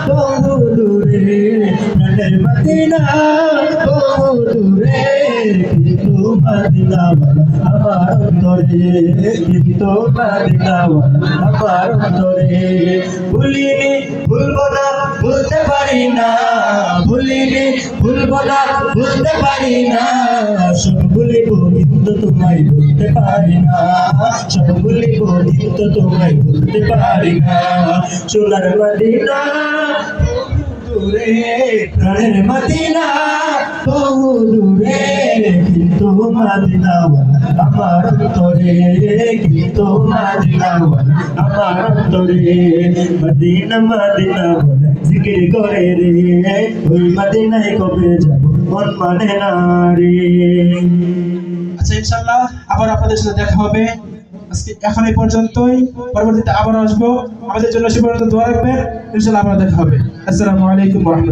বহু দূরে প্রাণের মদিনা বহু দূরে কিন্তু মদিনাওয়ালা আমার অন্তরে কিন্তু মদিনাওয়ালা আমার অন্তরে ভুলিনি ভুলবো না ভুলতে পারি না ভুলিনি ভুলবো না ভুলতে পারি না সব ভুলিব কিন্তু তোমায় ভুলতে পারি না সব ভুলিব কিন্তু তোমায় ভুলতে পারি না সোনার মদিনা দূরে প্রাণের মদিনা বহু দূরে কিন্তু মদিনাওয়ালা আমার অন্তরে কিন্তু মদিনাওয়ালা আমার অন্তরে মদিনা মদিনা বলে জিকির করে রে ওই মদিনায় কবে যাব মন মানে না রে। আচ্ছা ইনশাআল্লাহ আবার আপনাদের সাথে দেখা হবে। আজকে এখন এই পর্যন্তই, পরবর্তীতে আবার আসবো। আমাদের জন্য সে পর্যন্ত দোয়া রাখবেন। ইনশাআল্লাহ আবার দেখা হবে। আসসালামু আলাইকুম ওয়া রাহমাতুল্লাহ।